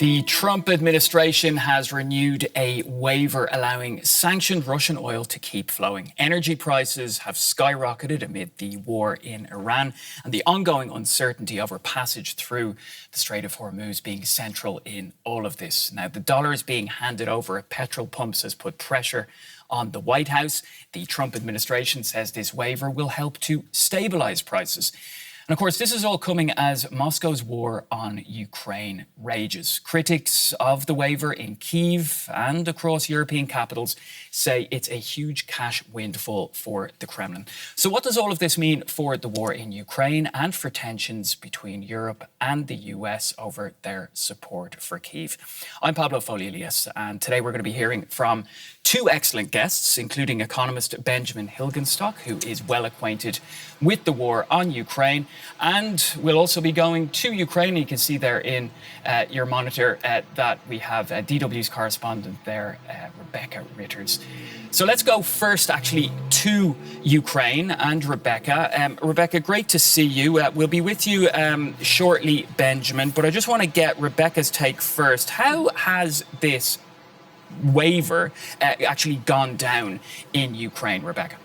The Trump administration has renewed a waiver allowing sanctioned Russian oil to keep flowing. Energy prices have skyrocketed amid the war in Iran and the ongoing uncertainty over passage through the Strait of Hormuz being central in all of this. Now, the dollar is being handed over at petrol pumps has put pressure on the White House. The Trump administration says this waiver will help to stabilize prices. And of course, this is all coming as Moscow's war on Ukraine rages. Critics of the waiver in Kyiv and across European capitals say it's a huge cash windfall for the Kremlin. So what does all of this mean for the war in Ukraine and for tensions between Europe and the US over their support for Kyiv? I'm Pablo Follielius, and today we're going to be hearing from two excellent guests, including economist Benjamin Hilgenstock, who is well acquainted with the war on Ukraine. And we'll also be going to Ukraine. You can see there in your monitor that we have DW's correspondent there, Rebecca Ritters. So let's go first, actually, to Ukraine and Rebecca. Rebecca, great to see you. We'll be with you shortly, Benjamin, but I just want to get Rebecca's take first. How has this waiver actually gone down in Ukraine, Rebecca?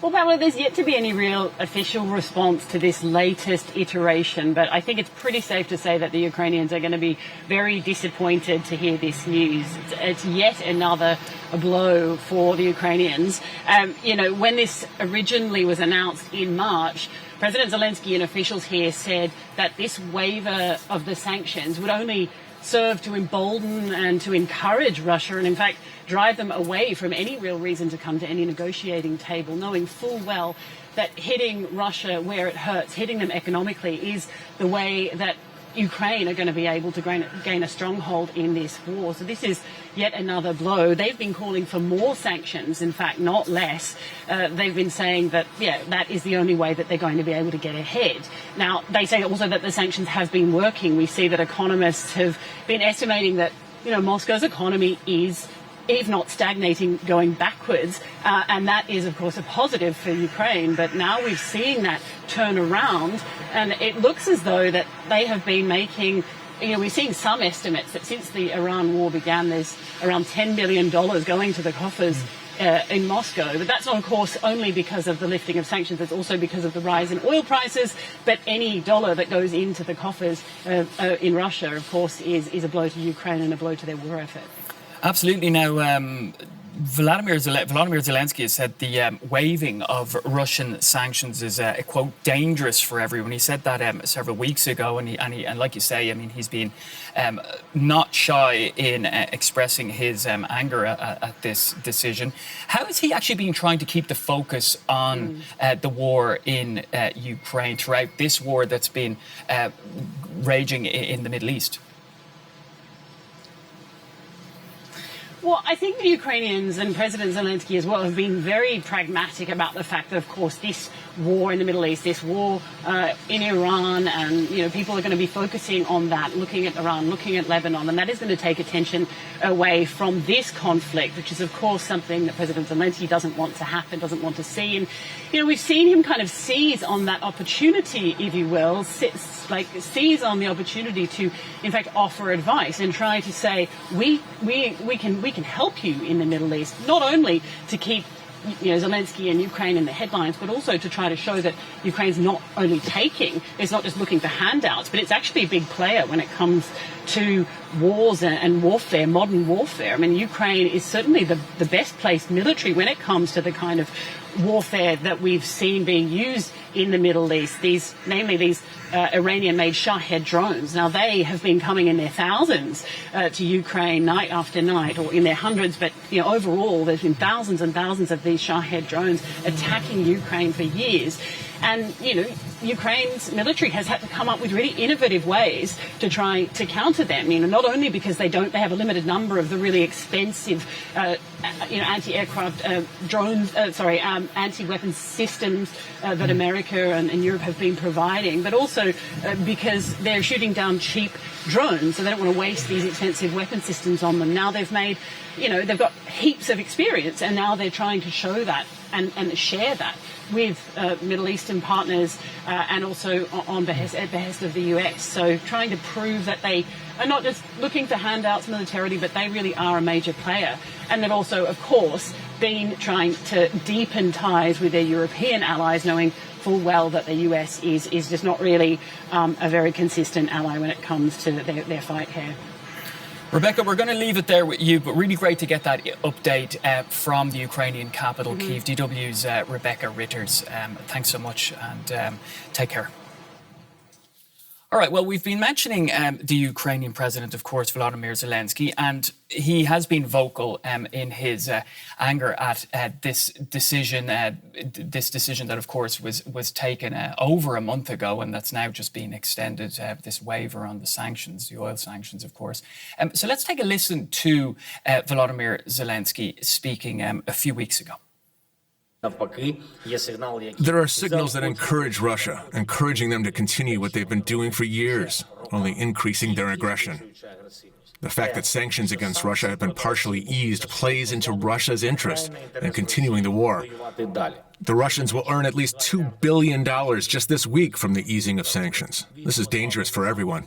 Well, Pablo, there's yet to be any real official response to this latest iteration, but I think it's pretty safe to say that the Ukrainians are going to be very disappointed to hear this news. It's yet another blow for the Ukrainians. When this originally was announced in March, President Zelensky and officials here said that this waiver of the sanctions would only serve to embolden and to encourage Russia and, in fact, drive them away from any real reason to come to any negotiating table, knowing full well that hitting Russia where it hurts, hitting them economically, is the way that Ukraine are going to be able to gain a stronghold in this war. So this is yet another blow. They've been calling for more sanctions, in fact, not less. They've been saying that, that is the only way that they're going to be able to get ahead. Now, they say also that the sanctions have been working. We see that economists have been estimating that, Moscow's economy is, if not stagnating, going backwards. And that is, of course, a positive for Ukraine. But now we're seeing that turn around, and it looks as though that they have been making, we're seeing some estimates that since the Iran war began, there's around $10 billion going to the coffers in Moscow. But that's not, of course, only because of the lifting of sanctions. It's also because of the rise in oil prices. But any dollar that goes into the coffers in Russia, of course, is a blow to Ukraine and a blow to their war effort. Absolutely. Now, Vladimir Zelensky has said the waiving of Russian sanctions is, quote, dangerous for everyone. He said that several weeks ago, and like you say, I mean, he's been not shy in expressing his anger at this decision. How has he actually been trying to keep the focus on the war in Ukraine throughout this war that's been raging in the Middle East? Well, I think the Ukrainians and President Zelensky as well have been very pragmatic about the fact that, of course, this war in the Middle East, this war in Iran, and, people are going to be focusing on that, looking at Iran, looking at Lebanon, and that is going to take attention away from this conflict, which is, of course, something that President Zelensky doesn't want to happen, doesn't want to see. And, we've seen him kind of seize on that opportunity, if you will, seize on the opportunity to, in fact, offer advice and try to say, we can help you in the Middle East, not only to keep Zelensky and Ukraine in the headlines, but also to try to show that Ukraine's not only taking, it's not just looking for handouts, but it's actually a big player when it comes to wars and warfare, modern warfare. I mean, Ukraine is certainly the best placed military when it comes to the kind of warfare that we've seen being used in the Middle East, namely these Iranian-made Shahed drones. Now, they have been coming in their thousands to Ukraine night after night, or in their hundreds, but overall there's been thousands and thousands of these Shahed drones attacking Ukraine for years. And, Ukraine's military has had to come up with really innovative ways to try to counter them, not only because they have a limited number of the really expensive, anti-aircraft drones, anti-weapon systems that America and Europe have been providing, but also because they're shooting down cheap drones, so they don't want to waste these expensive weapon systems on them. Now they've made, they've got heaps of experience, and now they're trying to show that and share that with Middle Eastern partners and also at behest of the US. So trying to prove that they are not just looking for handouts militarily, but they really are a major player. And they've also, of course, been trying to deepen ties with their European allies, knowing full well that the US is just not really a very consistent ally when it comes to their fight here. Rebecca, we're going to leave it there with you, but really great to get that update from the Ukrainian capital, Kyiv. DW's Rebecca Ritters. Thanks so much and take care. All right, well, we've been mentioning the Ukrainian president, of course, Volodymyr Zelensky, and he has been vocal in his anger at this decision that, of course, was taken over a month ago, and that's now just been extended, this waiver on the sanctions, the oil sanctions, of course. So let's take a listen to Volodymyr Zelensky speaking a few weeks ago. There are signals that encourage Russia, encouraging them to continue what they've been doing for years, only increasing their aggression. The fact that sanctions against Russia have been partially eased plays into Russia's interest in continuing the war. The Russians will earn at least $2 billion just this week from the easing of sanctions. This is dangerous for everyone.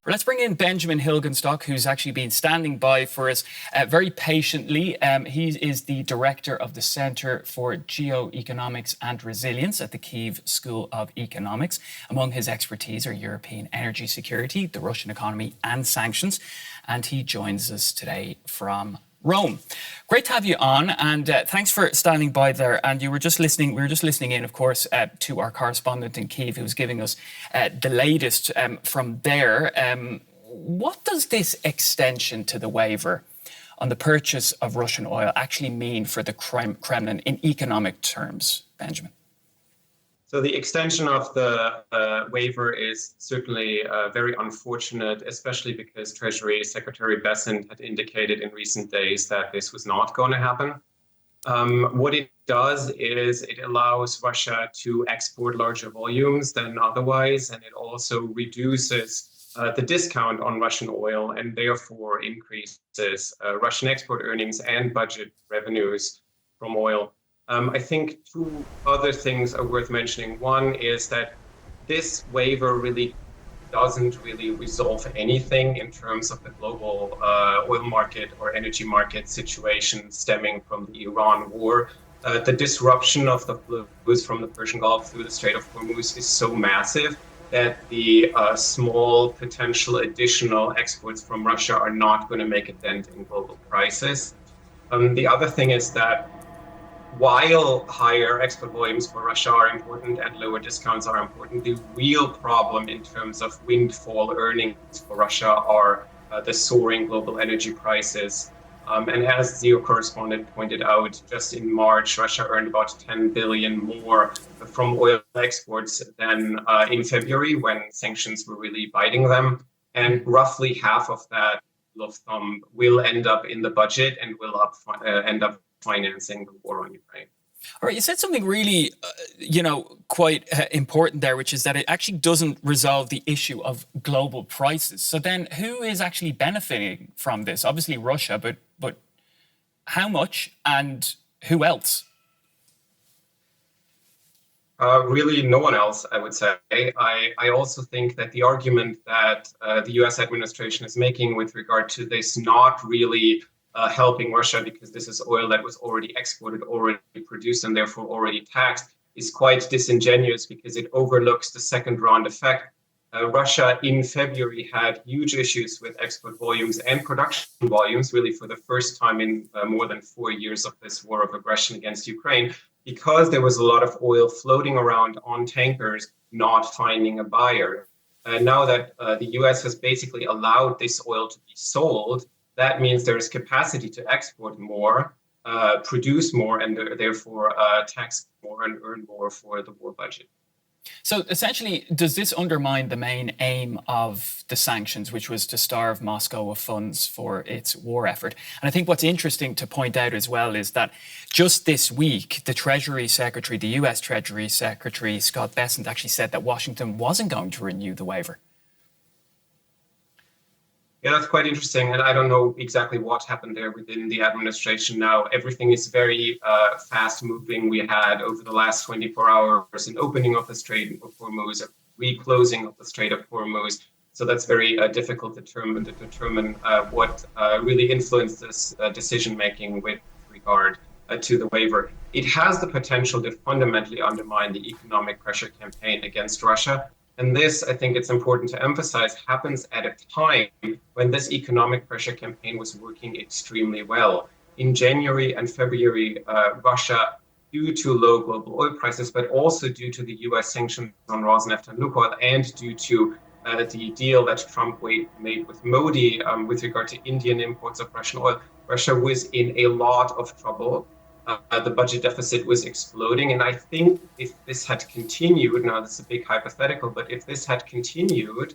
Let's bring in Benjamin Hilgenstock, who's actually been standing by for us very patiently. He is the director of the Center for Geoeconomics and Resilience at the Kyiv School of Economics. Among his expertise are European energy security, the Russian economy, and sanctions. And he joins us today from Rome. Great to have you on, and thanks for standing by there. And we were just listening in, of course, to our correspondent in Kyiv, who was giving us the latest from there. What does this extension to the waiver on the purchase of Russian oil actually mean for the Kremlin in economic terms, Benjamin? So the extension of the waiver is certainly very unfortunate, especially because Treasury Secretary Bessent had indicated in recent days that this was not going to happen. What it does is it allows Russia to export larger volumes than otherwise, and it also reduces the discount on Russian oil and therefore increases Russian export earnings and budget revenues from oil. I think two other things are worth mentioning. One is that this waiver really doesn't really resolve anything in terms of the global oil market or energy market situation stemming from the Iran war. The disruption of the flows from the Persian Gulf through the Strait of Hormuz is so massive that the small potential additional exports from Russia are not going to make a dent in global prices. The other thing is that while higher export volumes for Russia are important and lower discounts are important, the real problem in terms of windfall earnings for Russia are the soaring global energy prices. And as the correspondent pointed out, just in March, Russia earned about 10 billion more from oil exports than in February, when sanctions were really biting them. And roughly half of that rule of thumb will end up in the budget and will end up financing the war on Ukraine. All right, you said something really, quite important there, which is that it actually doesn't resolve the issue of global prices. So then who is actually benefiting from this? Obviously Russia, but how much and who else? Really no one else, I would say. I also think that the argument that the US administration is making with regard to this not really helping Russia, because this is oil that was already exported, already produced, and therefore already taxed, is quite disingenuous because it overlooks the second round effect. Russia in February had huge issues with export volumes and production volumes, really for the first time in more than 4 years of this war of aggression against Ukraine, because there was a lot of oil floating around on tankers, not finding a buyer. Now that the US has basically allowed this oil to be sold, that means there is capacity to export more, produce more, and therefore tax more and earn more for the war budget. So essentially, does this undermine the main aim of the sanctions, which was to starve Moscow of funds for its war effort? And I think what's interesting to point out as well is that just this week, the Treasury Secretary, the US Treasury Secretary, Scott Bessent, actually said that Washington wasn't going to renew the waiver. Yeah, that's quite interesting. And I don't know exactly what happened there within the administration now. Everything is very fast moving. We had over the last 24 hours an opening of the Strait of Hormuz, a reclosing of the Strait of Hormuz. So that's very difficult to determine what really influenced this decision making with regard to the waiver. It has the potential to fundamentally undermine the economic pressure campaign against Russia. And this, I think it's important to emphasize, happens at a time when this economic pressure campaign was working extremely well. In January and February, Russia, due to low global oil prices, but also due to the US sanctions on Rosneft and Lukoil, and due to the deal that Trump made with Modi with regard to Indian imports of Russian oil, Russia was in a lot of trouble. The budget deficit was exploding. And I think if this had continued, now this is a big hypothetical, but if this had continued,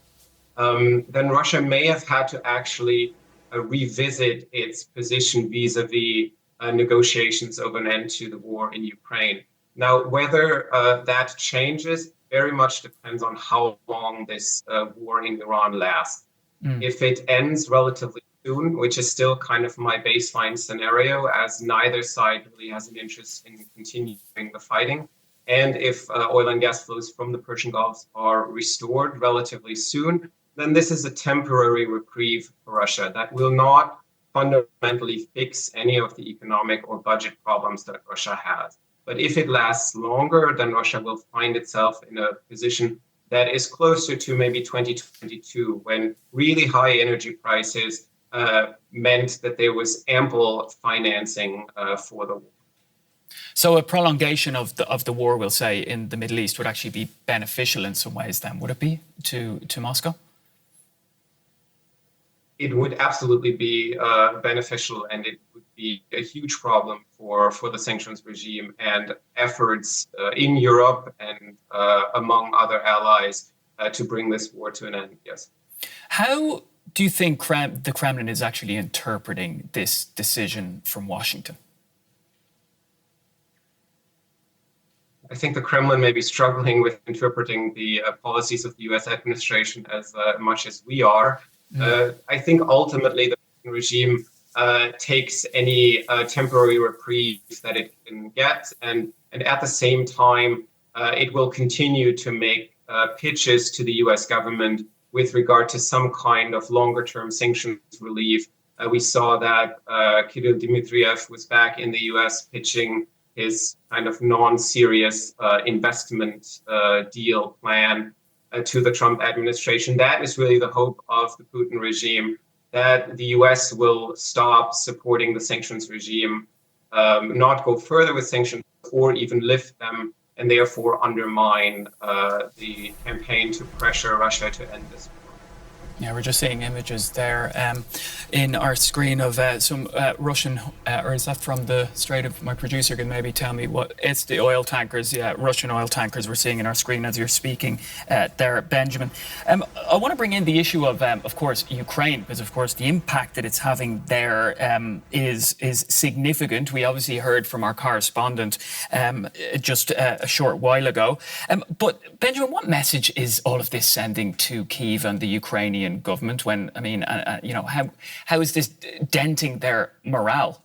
then Russia may have had to actually revisit its position vis-a-vis negotiations over an end to the war in Ukraine. Now, whether that changes very much depends on how long this war in Iran lasts. If it ends relatively soon, which is still kind of my baseline scenario, as neither side really has an interest in continuing the fighting. And if oil and gas flows from the Persian Gulf are restored relatively soon, then this is a temporary reprieve for Russia that will not fundamentally fix any of the economic or budget problems that Russia has. But if it lasts longer, then Russia will find itself in a position that is closer to maybe 2022, when really high energy prices meant that there was ample financing for the war. So a prolongation of the war, we'll say, in the Middle East would actually be beneficial in some ways then, would it be, to Moscow? It would absolutely be beneficial, and it would be a huge problem for the sanctions regime and efforts in Europe and among other allies to bring this war to an end, yes. How do you think the Kremlin is actually interpreting this decision from Washington? I think the Kremlin may be struggling with interpreting the policies of the US administration as much as we are. I think ultimately the regime takes any temporary reprieve that it can get, and at the same time, it will continue to make pitches to the US government with regard to some kind of longer-term sanctions relief. We saw that Kirill Dmitriev was back in the US pitching his kind of non-serious investment deal plan to the Trump administration. That is really the hope of the Putin regime, that the US will stop supporting the sanctions regime, not go further with sanctions or even lift them, and therefore undermine the campaign to pressure Russia to end this war. Yeah, we're just seeing images there in our screen of some Russian, or is that from the Strait of, my producer can maybe tell me what, it's the oil tankers, yeah, Russian oil tankers we're seeing in our screen as you're speaking there, Benjamin. I want to bring in the issue of course, Ukraine, because of course the impact that it's having there is significant. We obviously heard from our correspondent just a short while ago. But Benjamin, what message is all of this sending to Kyiv and the Ukrainian government when, I mean, you know, how is this denting their morale?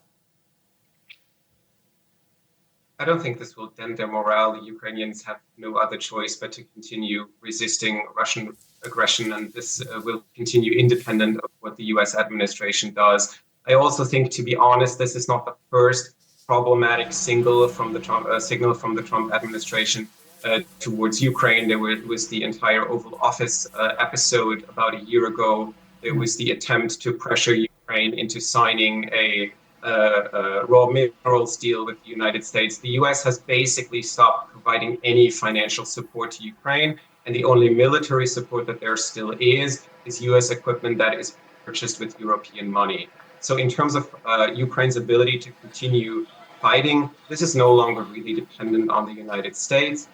I don't think this will dent their morale. The Ukrainians have no other choice but to continue resisting Russian aggression, and this will continue independent of what the US administration does. I also think, to be honest, this is not the first problematic signal from the Trump administration towards Ukraine. There was the entire Oval Office episode about a year ago. There was the attempt to pressure Ukraine into signing a raw minerals deal with the United States. The US has basically stopped providing any financial support to Ukraine, and the only military support that there still is US equipment that is purchased with European money. So in terms of Ukraine's ability to continue fighting, this is no longer really dependent on the United States.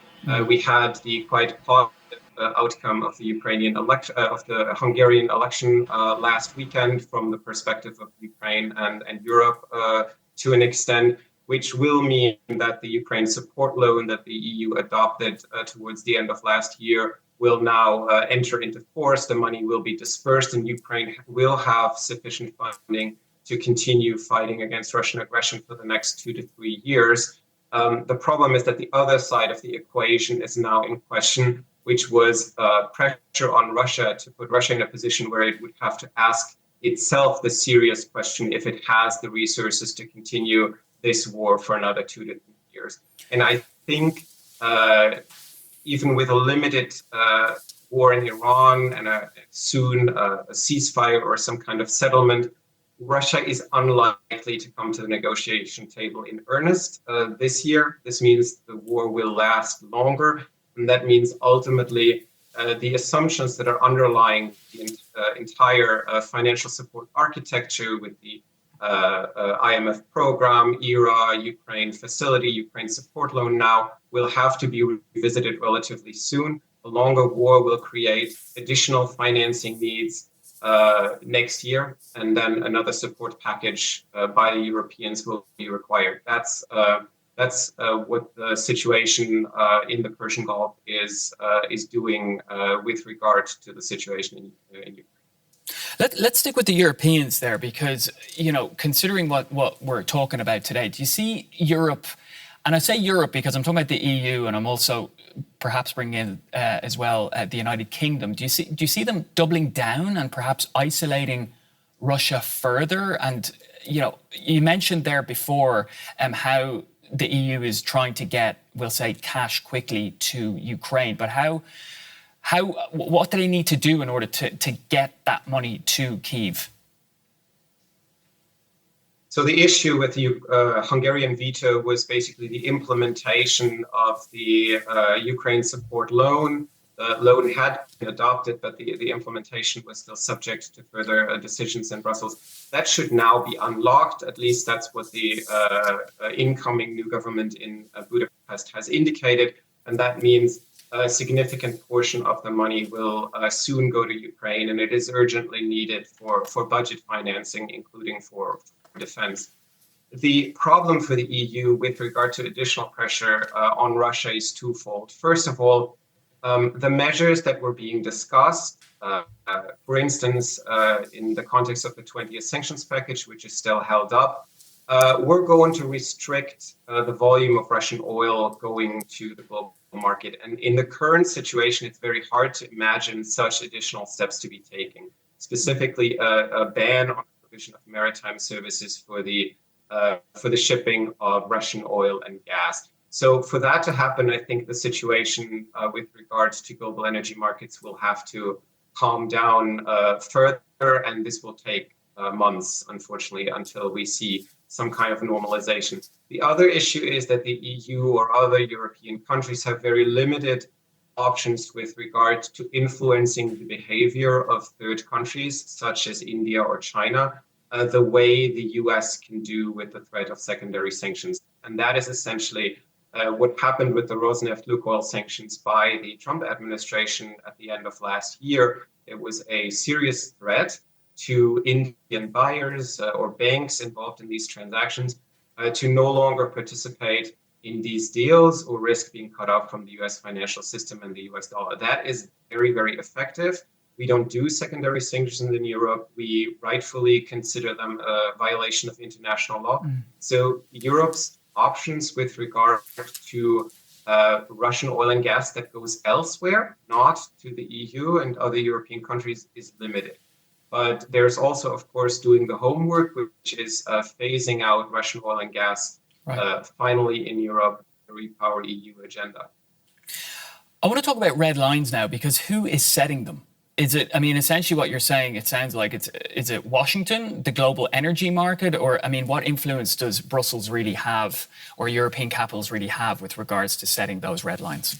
We had the quite positive outcome of the Ukrainian election, of the Hungarian election last weekend from the perspective of Ukraine and Europe to an extent, which will mean that the Ukraine support loan that the EU adopted towards the end of last year will now enter into force. The money will be dispersed, and Ukraine will have sufficient funding to continue fighting against Russian aggression for the next 2 to 3 years. The problem is that the other side of the equation is now in question, which was pressure on Russia to put Russia in a position where it would have to ask itself the serious question if it has the resources to continue this war for another 2 to 3 years. And I think even with a limited war in Iran and soon a ceasefire or some kind of settlement, Russia is unlikely to come to the negotiation table in earnest this year. This means the war will last longer, and that means ultimately the assumptions that are underlying the entire financial support architecture with the IMF program, ERA, Ukraine facility, Ukraine support loan now will have to be revisited relatively soon. A longer war will create additional financing needs next year, and then another support package by the Europeans will be required. That's what the situation in the Persian Gulf is doing with regard to the situation in Ukraine. Let's stick with the Europeans there, because, considering what we're talking about today, do you see Europe, and I say Europe because I'm talking about the EU, and I'm also perhaps bringing in as well the United Kingdom. Do you see them doubling down and perhaps isolating Russia further? And, you mentioned there before how the EU is trying to get, we'll say, cash quickly to Ukraine, but what do they need to do in order to get that money to Kyiv? So the issue with the Hungarian veto was basically the implementation of the Ukraine support loan. The loan had been adopted, but the implementation was still subject to further decisions in Brussels. That should now be unlocked. At least that's what the incoming new government in Budapest has indicated. And that means a significant portion of the money will soon go to Ukraine, and it is urgently needed for budget financing, including for defense. The problem for the EU with regard to additional pressure on Russia is twofold. First of all, the measures that were being discussed, for instance, in the context of the 20th sanctions package, which is still held up, we're going to restrict the volume of Russian oil going to the global market. And in the current situation, it's very hard to imagine such additional steps to be taken. Specifically, a ban on the provision of maritime services for the shipping of Russian oil and gas. So for that to happen, I think the situation with regards to global energy markets will have to calm down further, and this will take months, unfortunately, until we see some kind of normalization. The other issue is that the EU or other European countries have very limited options with regard to influencing the behavior of third countries, such as India or China, the way the US can do with the threat of secondary sanctions. And that is essentially what happened with the Rosneft-Lukoil sanctions by the Trump administration at the end of last year. It was a serious threat to Indian buyers or banks involved in these transactions to no longer participate in these deals or risk being cut off from the US financial system and the US dollar. That is very, very effective. We don't do secondary sanctions in Europe. We rightfully consider them a violation of international law. So Europe's options with regard to Russian oil and gas that goes elsewhere, not to the EU and other European countries, is limited. But there's also, of course, doing the homework, which is phasing out Russian oil and gas finally in Europe, the Repower EU agenda. I want to talk about red lines now, because who is setting them? Is it, essentially what you're saying, it sounds like is it Washington, the global energy market, or, what influence does Brussels really have, or European capitals really have with regards to setting those red lines?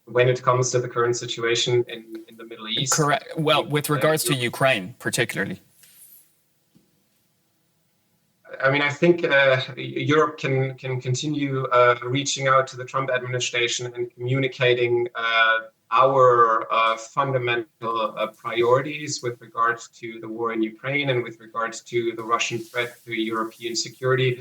When it comes to the current situation in the Middle East? Correct. Well, with regards to Ukraine, particularly. I think Europe can continue reaching out to the Trump administration and communicating our fundamental priorities with regards to the war in Ukraine and with regards to the Russian threat to European security.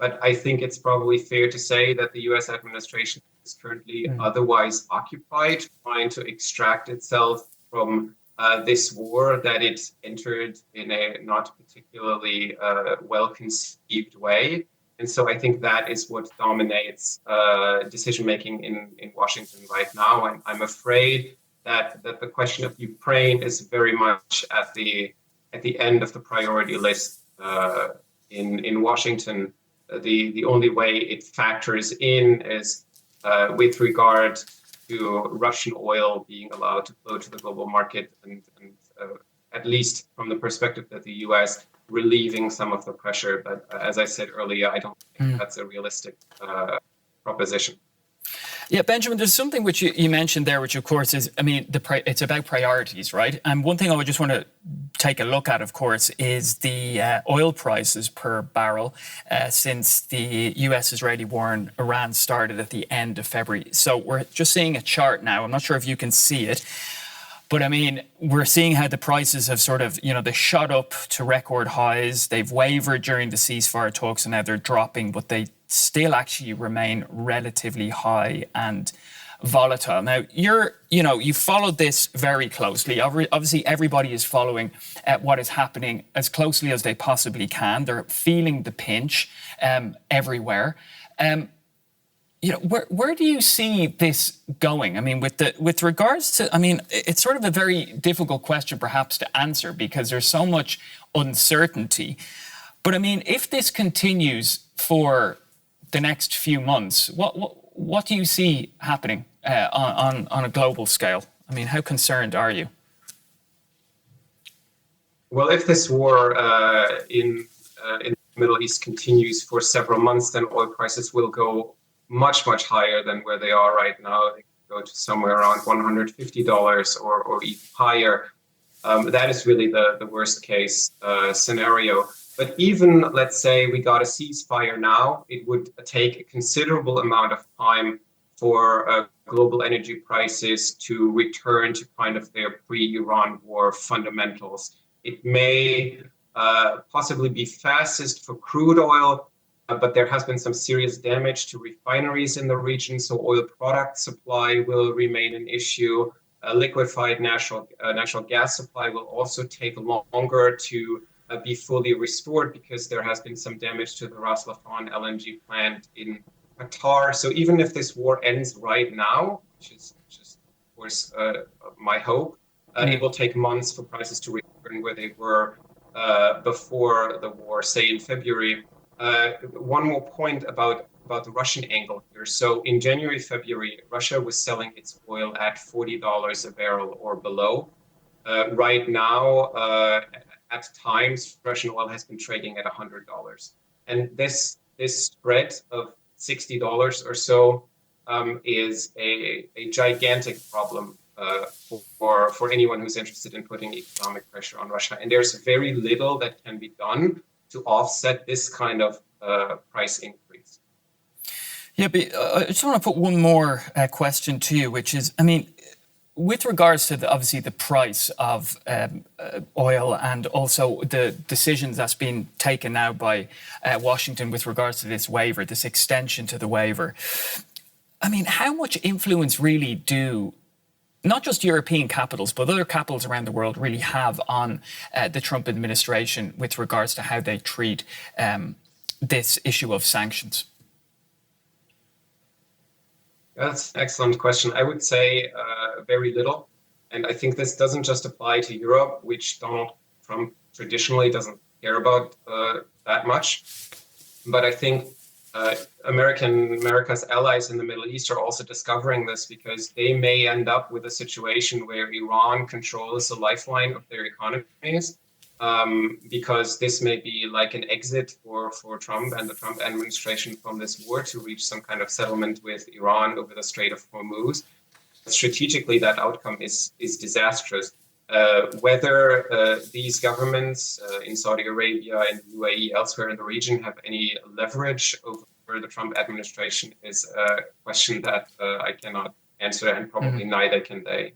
But I think it's probably fair to say that the US administration is currently otherwise occupied, trying to extract itself from this war that it entered in a not particularly well-conceived way. And so I think that is what dominates decision-making in Washington right now. I'm afraid that the question of Ukraine is very much at the end of the priority list in Washington. The only way it factors in is with regard to Russian oil being allowed to flow to the global market, and at least from the perspective that the U.S. relieving some of the pressure. But as I said earlier, I don't think that's a realistic proposition. Yeah, Benjamin, there's something which you mentioned there, which of course is, I mean, it's about priorities, right? And one thing I would just want to take a look at, of course, is the oil prices per barrel since the US-Israeli war in Iran started at the end of February. So we're just seeing a chart now. I'm not sure if you can see it. But I mean, we're seeing how the prices have sort of, they shot up to record highs. They've wavered during the ceasefire talks and now they're dropping, but they still actually remain relatively high and volatile. Now, you followed this very closely. Obviously, everybody is following what is happening as closely as they possibly can. They're feeling the pinch everywhere. Where do you see this going? I mean, with regards to, I mean, it's sort of a very difficult question perhaps to answer because there's so much uncertainty. But I mean, if this continues for the next few months, what do you see happening on a global scale? I mean, how concerned are you? Well, if this war in the Middle East continues for several months, then oil prices will go much higher than where they are right now. They can go to somewhere around $150 or even higher. That is really the worst case scenario. But even, let's say, we got a ceasefire now, it would take a considerable amount of time for global energy prices to return to kind of their pre-Iran war fundamentals. It may possibly be fastest for crude oil, but there has been some serious damage to refineries in the region, so oil product supply will remain an issue. Liquefied natural gas supply will also take longer to be fully restored because there has been some damage to the Ras Laffan LNG plant in Qatar. So even if this war ends right now, which is of course my hope, it will take months for prices to return where they were before the war, say in February. One more point about the Russian angle here. So in January, February, Russia was selling its oil at $40 a barrel or below. Right now, at times, Russian oil has been trading at $100. And this spread of $60 or so is a gigantic problem for anyone who's interested in putting economic pressure on Russia. And there's very little that can be done to offset this kind of price increase. Yeah, but I just want to put one more question to you, which is, I mean, with regards to obviously the price of oil and also the decisions that's been taken now by Washington with regards to this waiver, this extension to the waiver, I mean, how much influence really do not just European capitals, but other capitals around the world really have on the Trump administration with regards to how they treat this issue of sanctions? That's an excellent question. I would say very little. And I think this doesn't just apply to Europe, which Donald Trump traditionally doesn't care about that much. But I think America's allies in the Middle East are also discovering this because they may end up with a situation where Iran controls the lifeline of their economies, because this may be like an exit for Trump and the Trump administration from this war to reach some kind of settlement with Iran over the Strait of Hormuz. Strategically, that outcome is disastrous. Whether these governments in Saudi Arabia and UAE, elsewhere in the region, have any leverage over the Trump administration is a question that I cannot answer, and probably neither can they.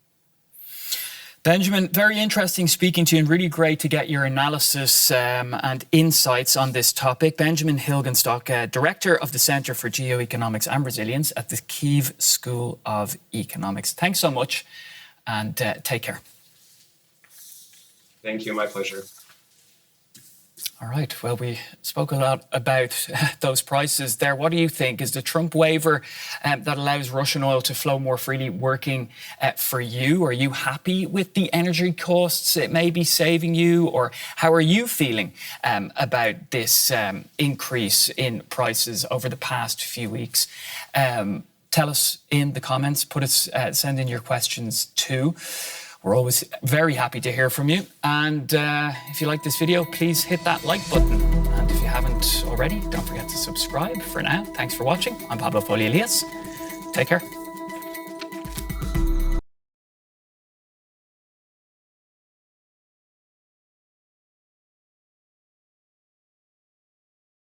Benjamin, very interesting speaking to you, and really great to get your analysis and insights on this topic. Benjamin Hilgenstock, Director of the Centre for Geoeconomics and Resilience at the Kyiv School of Economics. Thanks so much, and take care. Thank you, my pleasure. All right. Well, we spoke a lot about those prices there. What do you think? Is the Trump waiver that allows Russian oil to flow more freely working for you? Are you happy with the energy costs it may be saving you? Or how are you feeling about this increase in prices over the past few weeks? Tell us in the comments. Send in your questions too. We're always very happy to hear from you. And if you like this video, please hit that like button. And if you haven't already, don't forget to subscribe. For now, thanks for watching. I'm Pablo Foley Elias. Take care.